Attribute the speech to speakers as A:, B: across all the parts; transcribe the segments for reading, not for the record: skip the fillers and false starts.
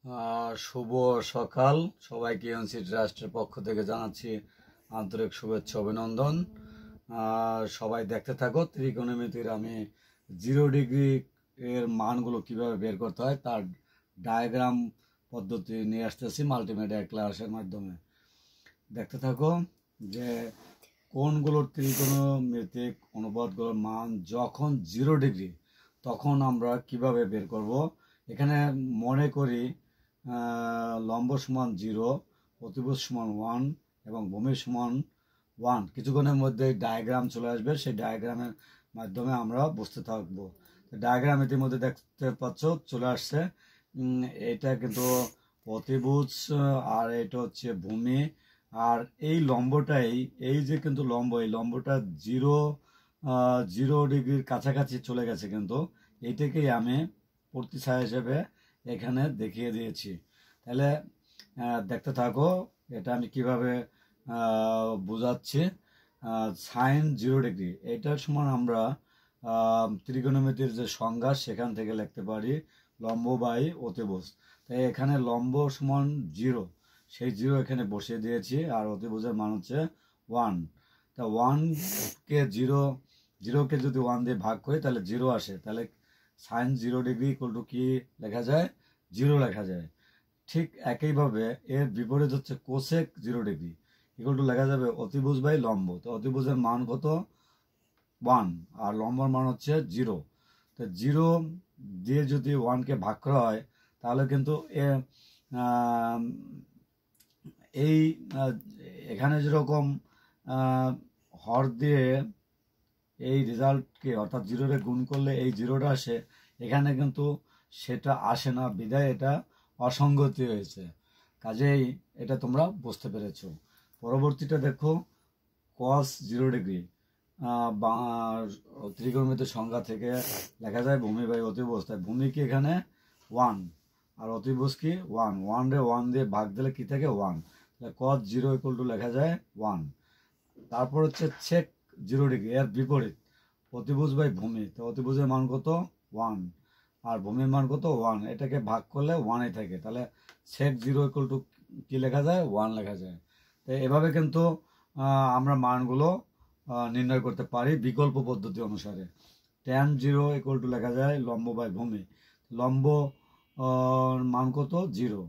A: শুভ সকাল সবাইকে এনসি ট্রাস্টের পক্ষ থেকে জানাচ্ছি আন্তরিক শুভেচ্ছা অভিনন্দন। সবাই দেখতে থাকো ত্রিকোণমিতির আমি 0 ডিগ্রি এর মানগুলো কিভাবে বের করতে হয় তার ডায়াগ্রাম পদ্ধতি নিয়ে আসতেছি মাল্টিমিডিয়া ক্লাসের মাধ্যমে। দেখতে থাকো যে কোনগুলোর ত্রিকোণমিতিক অনুপাতগুলোর মান যখন 0 ডিগ্রি তখন আমরা কিভাবে বের করব। এখানে মনে করি লম্ব সমান 0, অতিভুজ সমান 1 এবং ভূমি সমান 1। কিছুক্ষণের মধ্যে ডায়াগ্রাম চলে আসবে, সেই ডায়াগ্রামের মাধ্যমে আমরা বুঝতে থাকবো। ডায়াগ্রাম ইতিমধ্যে দেখতে পাচ্ছ চলে আসছে। এটা কিন্তু অতিভুজ আর এটা হচ্ছে ভূমি। আর এই লম্বটাই, এই যে কিন্তু লম্ব, এই লম্বটা 0 ডিগ্রির কাছাকাছি চলে গেছে, কিন্তু এইটাকেই আমি প্রতিছায়া হিসেবে এখানে দেখিয়ে দিয়েছি। তাহলে দেখতে থাকো এটা আমি কিভাবে বোঝাচ্ছি। সাইন 0 ডিগ্রি এটার সমান আমরা ত্রিকোণমিতির যে সংজ্ঞা সেখান থেকে লিখতে পারি লম্ব বাই অতিভুজ। তাই এখানে লম্ব সমান 0, সেই 0 এখানে বসিয়ে দিয়েছি, আর অতিভুজের মান হচ্ছে 1। তা 1কে 0কে যদি 1 দিয়ে ভাগ করি তাহলে 0 আসে। তাহলে সাইন 0 ডিগ্রি ইকুয়াল টু কি লেখা যায়? 0 লেখা যায়। ঠিক একইভাবে এর বিপরীত হচ্ছে কোসেক 0 ডিগ্রি ইকুয়াল টু লেখা যাবে অতিভুজ বাই লম্ব। তো অতিভুজের মান কত? 1, আর লম্বর মান হচ্ছে 0। তো 0 দিয়ে যদি 1কে ভাগ করা হয় তাহলে কিন্তু এই এখানে যেরকম হর দিয়ে এই রেজাল্টকে অর্থাৎ 0-রে গুণ করলে এই 0টা আসে, এখানে কিন্তু সেটা আসে না, বিধায় এটা অসঙ্গতি হয়েছে। কাজেই এটা তোমরা বুঝতে পেরেছো। পরবর্তীটা দেখো cos 0 ডিগ্রি ত্রিকোণমিতির সংজ্ঞা থেকে লেখা যায় ভূমি বাই অতিভুজ। তাই ভূমি কি এখানে 1 আর অতিভুজ কি 1, 1-রে 1 দিয়ে ভাগ দিলে কি থাকে? 1। cos 0 ইকুয়াল টু লেখা যায় 1। তারপর হচ্ছে sec 0 ডিগ্রি, এর বিপরীত অতিভুজ বাই ভূমি। তো অতিভুজের মান কত? 1 আর ভূমির মান কত? 1। এটাকে ভাগ করলে 1-ই থাকে, তাহলে sec 0 ইকুয়াল টু কি লেখা যায়? 1 লেখা যায়। তো এভাবে কিন্তু আমরা মানগুলো নির্ণয় করতে পারি বিকল্প পদ্ধতি অনুসারে। tan 0 ইকুয়াল টু লেখা যায় লম্ব বাই ভূমি। লম্ব মান কত? 0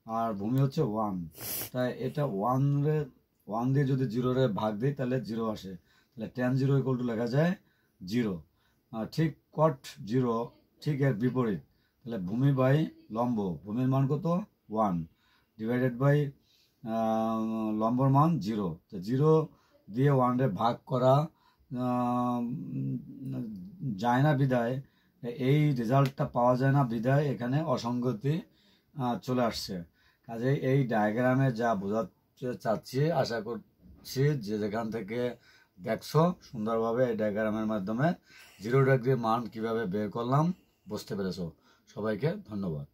A: আর ভূমি হচ্ছে 1। তাই এটা 1 দিয়ে যদি 0-রে ভাগ দিই তাহলে 0 আসে। তাহলে tan 0 ইকুয়াল টু লেখা যায় 0। ঠিক cot 0 ঠিক এর বিপরীত। তাহলে ভূমি বাই লম্ব, ভূমির মান কত? 1 ডিভাইডেড বাই লম্বর মান 0। তো 0 দিয়ে 1-রে ভাগ করা যায় না, বিধায় এই রেজাল্টটা পাওয়া যায় না, বিধায় এখানে অসঙ্গতি চলে আসছে। কাজেই এই ডায়াগ্রামে যা বোঝাতে চাচ্ছি, আশা করছি যে যেখান থেকে দেখছো সুন্দরভাবে এই ডায়াগ্রামের মাধ্যমে 0 ডিগ্রি মান কিভাবে বের করলাম বুঝতে পেরেছো। সবাইকে ধন্যবাদ।